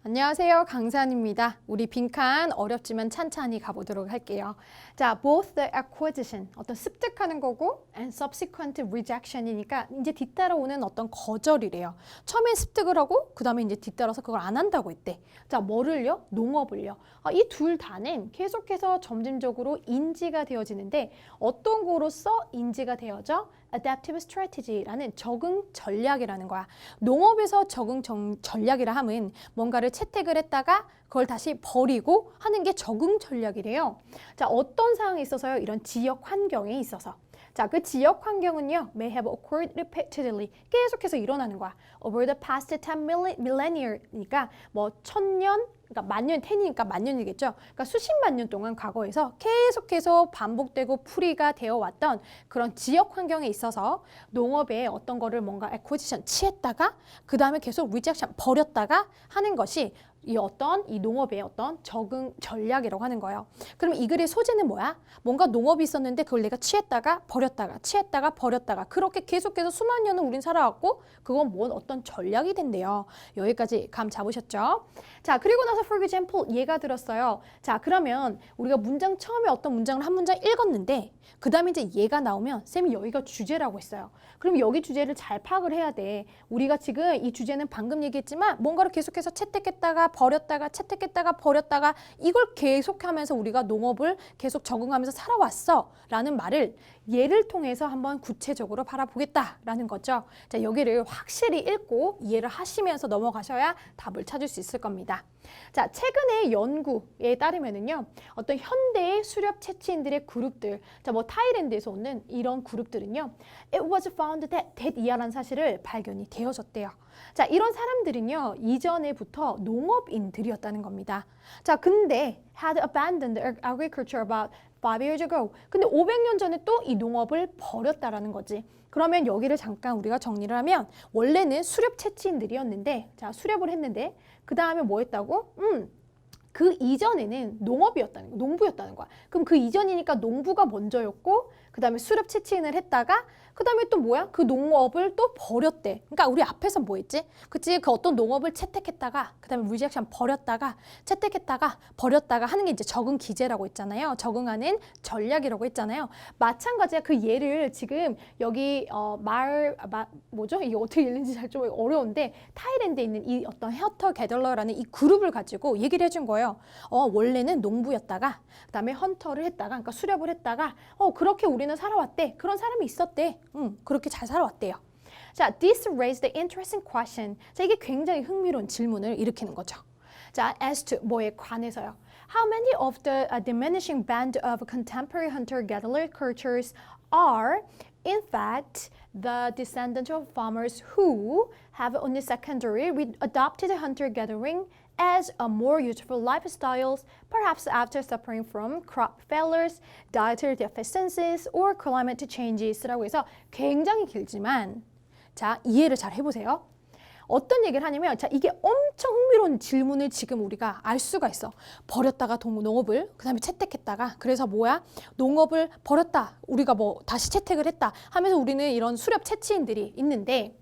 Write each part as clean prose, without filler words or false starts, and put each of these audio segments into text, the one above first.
안녕하세요. 강산입니다. 우리 빈칸 어렵지만 찬찬히 가보도록 할게요. 자, both the acquisition, 어떤 습득하는 거고 and subsequent rejection이니까 이제 뒤따라오는 어떤 거절이래요. 처음에 습득을 하고 그 다음에 이제 뒤따라서 그걸 안 한다고 했대. 자, 뭐를요? 농업을요. 이 둘 다는 계속해서 점진적으로 인지가 되어지는데 어떤 거로서 인지가 되어져? Adaptive Strategy라는 적응 전략이라는 거야. 농업에서 적응 전략이라 함은 뭔가를 채택을 했다가 그걸 다시 버리고 하는 게 적응 전략이래요. 자, 어떤 상황에 있어서요? 이런 지역 환경에 있어서. 자, 그 지역 환경은요, may have occurred repeatedly. 계속해서 일어나는 거야. Over the past 10 millennia니까 뭐 1000년, 그러니까 만년, 10이니까 만년이겠죠. 그러니까 수십만 년 동안 과거에서 계속해서 반복되고 풀이가 되어 왔던 그런 지역 환경에 있어서 농업에 어떤 거를 뭔가 acquisition 취했다가 그 다음에 계속 rejection 버렸다가 하는 것이 이 농업의 어떤 적응 전략이라고 하는 거예요. 그럼 이 글의 소재는 뭐야? 뭔가 농업이 있었는데 그걸 내가 취했다가 버렸다가 그렇게 계속해서 수만 년을 우린 살아왔고 그건 뭔 어떤 전략이 된대요. 여기까지 감 잡으셨죠? 자, 그리고 나서 for example 예가 들었어요. 자, 그러면 우리가 문장 처음에 어떤 문장을 한 문장 읽었는데 그 다음에 이제 예가 나오면 쌤이 여기가 주제라고 했어요. 그럼 여기 주제를 잘 파악을 해야 돼. 우리가 지금 이 주제는 방금 얘기했지만 뭔가를 계속해서 채택했다가 버렸다가 채택했다가 버렸다가 이걸 계속하면서 우리가 농업을 계속 적응하면서 살아왔어 라는 말을 예를 통해서 한번 구체적으로 바라보겠다라는 거죠. 자, 여기를 확실히 읽고 이해를 하시면서 넘어가셔야 답을 찾을 수 있을 겁니다. 자, 최근의 연구에 따르면은요, 어떤 현대의 수렵 채취인들의 그룹들, 자, 뭐 타일랜드에서 오는 이런 그룹들은요, it was found that 이하라는 사실을 발견이 되어졌대요. 자, 이런 사람들은요, 이전에부터 농업인들이었다는 겁니다. 자, 근데 had abandoned agriculture about 5 years ago. 근데 500년 전에 또 이 농업을 버렸다라는 거지. 그러면 여기를 잠깐 우리가 정리를 하면 원래는 수렵 채취인들이었는데 자, 수렵을 했는데 그 다음에 뭐 했다고? 그 이전에는 농부였다는 거야. 그럼 그 이전이니까 농부가 먼저였고 그 다음에 수렵 채취인을 했다가 그 다음에 또 뭐야? 그 농업을 또 버렸대. 그러니까 우리 앞에서 뭐 했지? 그치? 그 어떤 농업을 채택했다가 그 다음에 rejection 버렸다가 채택했다가 버렸다가 하는 게 이제 적응 기제라고 했잖아요. 적응하는 전략이라고 했잖아요. 마찬가지야. 그 예를 지금 여기 뭐죠? 이게 어떻게 읽는지 잘 좀 어려운데 타일랜드에 있는 이 어떤 헌터 게덜러라는 이 그룹을 가지고 얘기를 해준 거예요. 원래는 농부였다가 그 다음에 헌터를 했다가 그러니까 수렵을 했다가 그렇게 우리는 살아왔대. 그런 사람이 있었대. 그렇게 잘 살아왔대요. 자, this raised the interesting question. 자, 이게 굉장히 흥미로운 질문을 일으키는 거죠. 자, as to 뭐에 관해서요. How many of the diminishing band of contemporary hunter-gatherer cultures are in fact the descendants of farmers who have only secondary adopted hunter-gathering as a more useful lifestyle, perhaps after suffering from crop failures, dietary deficiencies, or climate changes라고 해서 굉장히 길지만 자, 이해를 잘 해보세요. 어떤 얘기를 하냐면 자, 이게 엄청 흥미로운 질문을 지금 우리가 알 수가 있어. 버렸다가 농업을 그 다음에 채택했다가 그래서 뭐야? 농업을 버렸다. 우리가 뭐 다시 채택을 했다 하면서 우리는 이런 수렵 채취인들이 있는데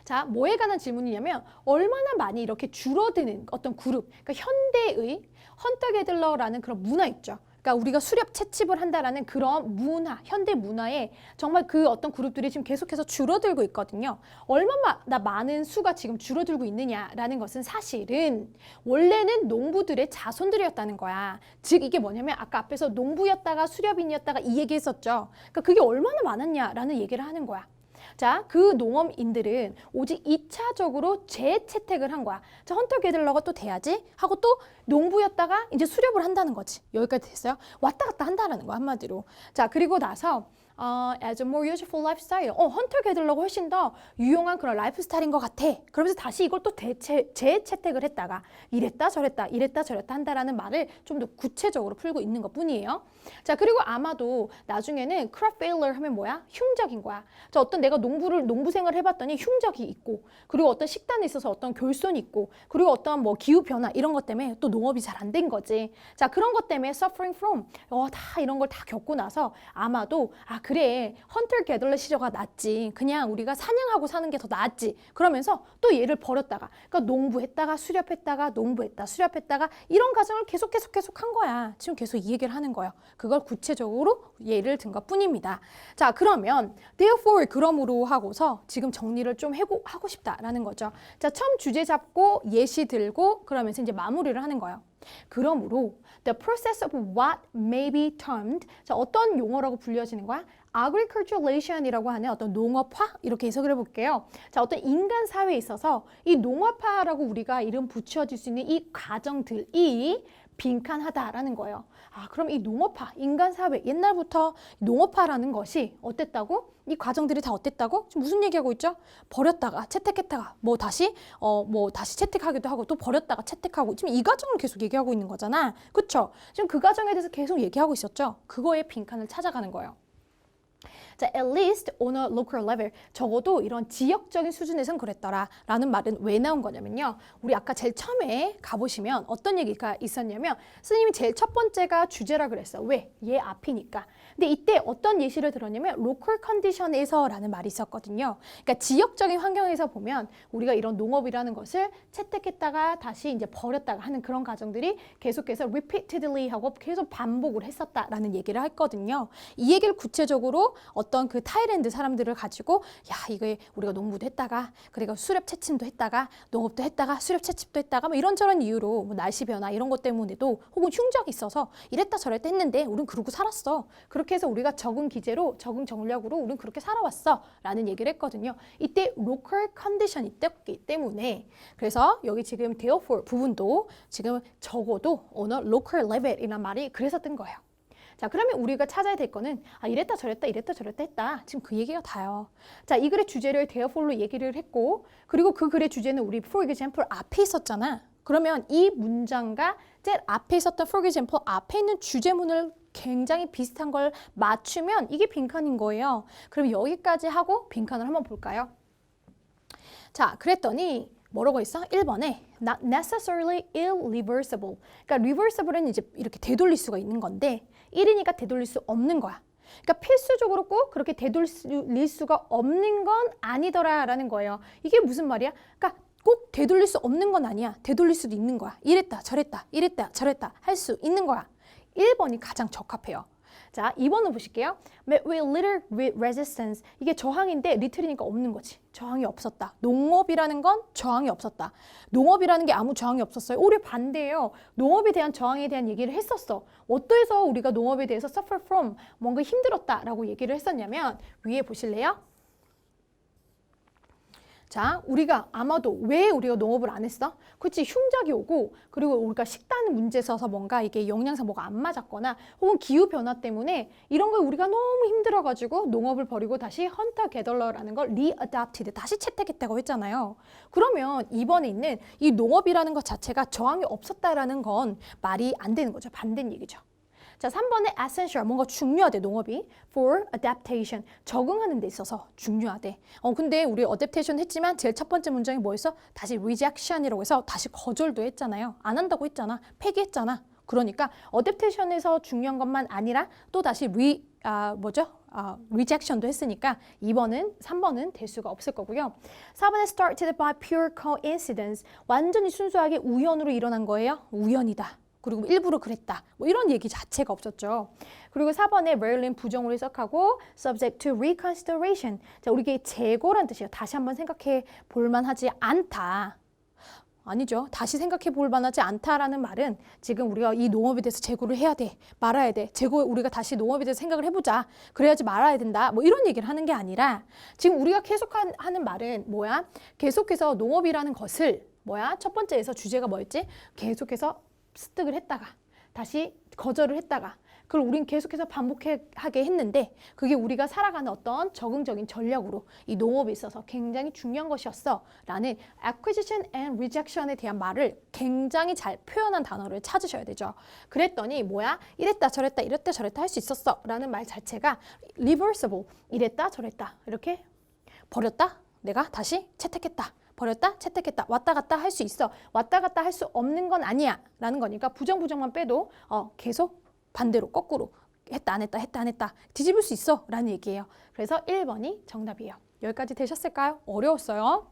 자, 뭐에 관한 질문이냐면 얼마나 많이 이렇게 줄어드는 어떤 그룹, 그러니까 현대의 헌터-게들러라는 그런 문화 있죠. 그러니까 우리가 수렵 채집을 한다라는 그런 문화, 현대 문화에 정말 그 어떤 그룹들이 지금 계속해서 줄어들고 있거든요. 얼마나 많은 수가 지금 줄어들고 있느냐라는 것은 사실은 원래는 농부들의 자손들이었다는 거야. 즉 이게 뭐냐면 아까 앞에서 농부였다가 수렵인이었다가 이 얘기했었죠. 그러니까 그게 얼마나 많았냐라는 얘기를 하는 거야. 자, 그 농업인들은 오직 2차적으로 재채택을 한 거야. 자, 헌터-게들러가 또 돼야지 하고 또 농부였다가 이제 수렵을 한다는 거지. 여기까지 됐어요? 왔다 갔다 한다는 거 한마디로. 자, 그리고 나서 as a more useful lifestyle. 헌터-게들러가 훨씬 더 유용한 그런 라이프 스타일인 것 같아. 그러면서 다시 이걸 또 재채택을 했다가 이랬다 저랬다 한다라는 말을 좀 더 구체적으로 풀고 있는 것 뿐이에요. 자, 그리고 아마도 나중에는 crop failure 하면 뭐야? 흉적인 거야. 자, 어떤 내가 농부 생활을 해봤더니 흉적이 있고 그리고 어떤 식단에 있어서 어떤 결손이 있고 그리고 어떤 뭐 기후 변화 이런 것 때문에 또 농업이 잘 안 된 거지. 자, 그런 것 때문에 suffering from 다 이런 걸 다 겪고 나서 아마도 그래, 헌터 게덜러 시저가 낫지. 그냥 우리가 사냥하고 사는 게 더 낫지. 그러면서 또 얘를 버렸다가, 그러니까 농부했다가 수렵했다가 농부했다 수렵했다가 이런 과정을 계속 한 거야. 지금 계속 이 얘기를 하는 거예요. 그걸 구체적으로 예를 든 것뿐입니다. 자, 그러면 therefore 그러므로 하고서 지금 정리를 좀 하고 싶다라는 거죠. 자, 처음 주제 잡고 예시 들고 그러면서 이제 마무리를 하는 거예요. 그러므로 the process of what may be termed, 자, 어떤 용어라고 불려지는 거야? agriculturalation이라고 하는 어떤 농업화, 이렇게 해석을 해볼게요. 자, 어떤 인간 사회에 있어서 이 농업화라고 우리가 이름 붙여질 수 있는 이 과정들이 빈칸하다라는 거예요. 아, 그럼 이 농업화, 인간 사회, 옛날부터 농업화라는 것이 어땠다고? 이 과정들이 다 어땠다고? 지금 무슨 얘기하고 있죠? 버렸다가 채택했다가 다시 채택하기도 하고 또 버렸다가 채택하고 지금 이 과정을 계속 얘기하고 있는 거잖아. 그쵸? 지금 그 과정에 대해서 계속 얘기하고 있었죠. 그거의 빈칸을 찾아가는 거예요. 자, at least on a local level, 적어도 이런 지역적인 수준에선 그랬더라 라는 말은 왜 나온 거냐면요, 우리 아까 제일 처음에 가보시면 어떤 얘기가 있었냐면 선생님이 제일 첫 번째가 주제라 그랬어. 왜? 얘 앞이니까. 근데 이때 어떤 예시를 들었냐면 local condition에서 라는 말이 있었거든요. 그러니까 지역적인 환경에서 보면 우리가 이런 농업이라는 것을 채택했다가 다시 이제 버렸다가 하는 그런 과정들이 계속해서 repeatedly 하고 계속 반복을 했었다라는 얘기를 했거든요. 이 얘기를 구체적으로 어떤 그 타일랜드 사람들을 가지고 야, 이거 우리가 농부도 했다가 그리고 수렵 채침도 했다가 농업도 했다가 수렵 채집도 했다가 뭐 이런저런 이유로 뭐 날씨 변화 이런 것 때문에도 혹은 흉적이 있어서 이랬다 저랬다 했는데 우린 그러고 살았어. 그렇게 해서 우리가 적응 기제로 적응 전략으로 우린 그렇게 살아왔어 라는 얘기를 했거든요. 이때 local condition이 있기 때문에 그래서 여기 지금 therefore 부분도 지금 적어도 on a local level이란 말이 그래서 뜬 거예요. 자, 그러면 우리가 찾아야 될 거는 이랬다 저랬다 했다. 지금 그 얘기가 다요. 자, 이 글의 주제를 therefore로 얘기를 했고 그리고 그 글의 주제는 우리 for example 앞에 있었잖아. 그러면 이 문장과 제일 앞에 있었던 for example 앞에 있는 주제문을 굉장히 비슷한 걸 맞추면 이게 빈칸인 거예요. 그럼 여기까지 하고 빈칸을 한번 볼까요? 자, 그랬더니 뭐라고 했어? 1번에 not necessarily irreversible. 그러니까 reversible은 이제 이렇게 되돌릴 수가 있는 건데 1이니까 되돌릴 수 없는 거야. 그러니까 필수적으로 꼭 그렇게 되돌릴 수가 없는 건 아니더라라는 거예요. 이게 무슨 말이야? 그러니까 꼭 되돌릴 수 없는 건 아니야. 되돌릴 수도 있는 거야. 이랬다 저랬다 이랬다 저랬다 할 수 있는 거야. 1번이 가장 적합해요. 자, 2번을 보실게요. Met with little resistance. 이게 저항인데 little이니까 없는 거지. 저항이 없었다. 농업이라는 건 저항이 없었다. 농업이라는 게 아무 저항이 없었어요. 오히려 반대예요. 농업에 대한 저항에 대한 얘기를 했었어. 어떠해서 우리가 농업에 대해서 suffer from, 뭔가 힘들었다라고 얘기를 했었냐면 위에 보실래요? 자, 우리가 아마도 왜 우리가 농업을 안 했어? 그렇지, 흉작이 오고 그리고 우리가 식단 문제 있어서 뭔가 이게 영양사 뭐가 안 맞았거나 혹은 기후 변화 때문에 이런 걸 우리가 너무 힘들어가지고 농업을 버리고 다시 헌터 게덜러라는 걸 리어답티드 다시 채택했다고 했잖아요. 그러면 이번에 있는 이 농업이라는 것 자체가 저항이 없었다라는 건 말이 안 되는 거죠. 반대는 얘기죠. 자, 3번에 essential, 뭔가 중요하대, 농업이. for adaptation, 적응하는 데 있어서 중요하대. 근데 우리 adaptation 했지만 제일 첫 번째 문장이 뭐였어? 다시 rejection이라고 해서 다시 거절도 했잖아요. 안 한다고 했잖아. 폐기했잖아. 그러니까 adaptation에서 중요한 것만 아니라 또 다시 rejection도 했으니까 2번은, 3번은 될 수가 없을 거고요. 4번에 started by pure coincidence, 완전히 순수하게 우연으로 일어난 거예요. 우연이다. 그리고 일부러 그랬다. 뭐 이런 얘기 자체가 없었죠. 그리고 4번에 rarely는 부정으로 해석하고 subject to reconsideration. 자, 우리게 재고란 뜻이에요. 다시 한번 생각해 볼 만하지 않다. 아니죠. 다시 생각해 볼 만하지 않다라는 말은 지금 우리가 이 농업에 대해서 재고를 해야 돼. 말아야 돼. 재고 우리가 다시 농업에 대해서 생각을 해보자. 그래야지 말아야 된다. 뭐 이런 얘기를 하는 게 아니라 지금 우리가 계속 하는 말은 뭐야? 계속해서 농업이라는 것을 첫 번째에서 주제가 뭐였지? 계속해서 습득을 했다가 다시 거절을 했다가 그걸 우린 계속해서 반복하게 했는데 그게 우리가 살아가는 어떤 적응적인 전략으로 이 농업에 있어서 굉장히 중요한 것이었어 라는 acquisition and rejection에 대한 말을 굉장히 잘 표현한 단어를 찾으셔야 되죠. 그랬더니 이랬다 저랬다 이랬다 저랬다 할 수 있었어 라는 말 자체가 reversible, 이랬다 저랬다 이렇게 버렸다 내가 다시 채택했다 버렸다 채택했다 왔다 갔다 할 수 있어 왔다 갔다 할 수 없는 건 아니야 라는 거니까 부정만 빼도 계속 반대로 거꾸로 했다 안 했다 했다 안 했다 뒤집을 수 있어 라는 얘기예요. 그래서 1번이 정답이에요. 여기까지 되셨을까요? 어려웠어요?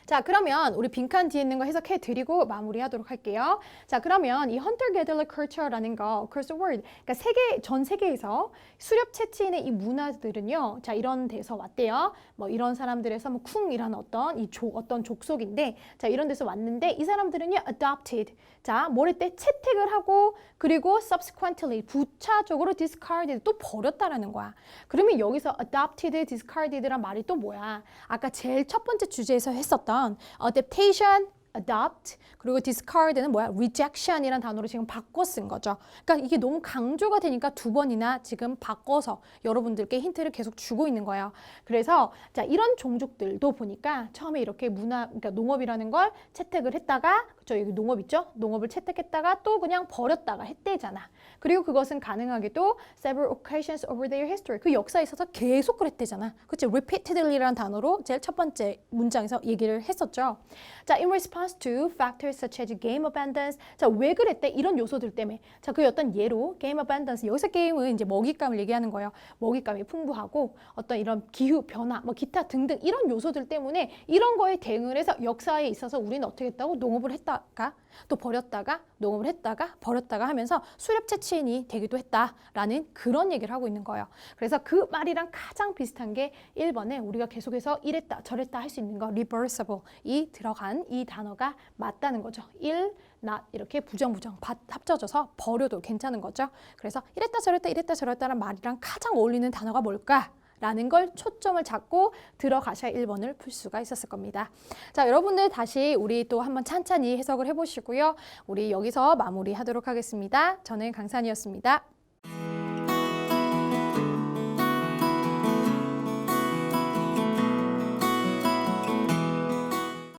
자, 그러면 우리 빈칸 뒤에 있는 거 해석해 드리고 마무리하도록 할게요. 자, 그러면 이 hunter-gatherer culture라는 거, curse word, 그러니까 전 세계에서 수렵 채취인의 이 문화들은요, 자, 이런 데서 왔대요. 뭐 이런 사람들에서 뭐 쿵이라는 어떤 족속인데, 자, 이런 데서 왔는데 이 사람들은요, adopted. 자, 뭘 했대? 채택을 하고 그리고 subsequently 부차적으로 discarded 또 버렸다라는 거야. 그러면 여기서 adopted, discarded란 말이 또 뭐야? 아까 제일 첫 번째 주제에서 했었던 adaptation, adopt, 그리고 discard는 뭐야? rejection이라는 단어로 지금 바꿔 쓴 거죠. 그러니까 이게 너무 강조가 되니까 두 번이나 지금 바꿔서 여러분들께 힌트를 계속 주고 있는 거예요. 그래서 자, 이런 종족들도 보니까 처음에 이렇게 그러니까 농업이라는 걸 채택을 했다가 저 여기 농업 있죠? 농업을 채택했다가 또 그냥 버렸다가 했대잖아. 그리고 그것은 가능하게도 several occasions over their history. 그 역사에 있어서 계속 그랬대잖아. 그치? repeatedly라는 단어로 제일 첫 번째 문장에서 얘기를 했었죠. 자, in response to factors such as game abundance. 자, 왜 그랬대? 이런 요소들 때문에. 자, 그 어떤 예로 game abundance. 여기서 게임은 이제 먹잇감을 얘기하는 거예요. 먹잇감이 풍부하고 어떤 이런 기후 변화, 뭐 기타 등등 이런 요소들 때문에 이런 거에 대응을 해서 역사에 있어서 우리는 어떻게 했다고? 농업을 했다가 또 버렸다가 농업을 했다가 버렸다가 하면서 수렵 채취인이 되기도 했다라는 그런 얘기를 하고 있는 거예요. 그래서 그 말이랑 가장 비슷한 게 1번에 우리가 계속해서 이랬다 저랬다 할 수 있는 거 reversible 이 들어간 이 단어가 맞다는 거죠. not 이렇게 부정 합쳐져서 버려도 괜찮은 거죠. 그래서 이랬다 저랬다라는 말이랑 가장 어울리는 단어가 뭘까? 라는 걸 초점을 잡고 들어가셔야 1번을 풀 수가 있었을 겁니다. 자, 여러분들 다시 우리 또 한번 찬찬히 해석을 해보시고요. 우리 여기서 마무리하도록 하겠습니다. 저는 강산이었습니다.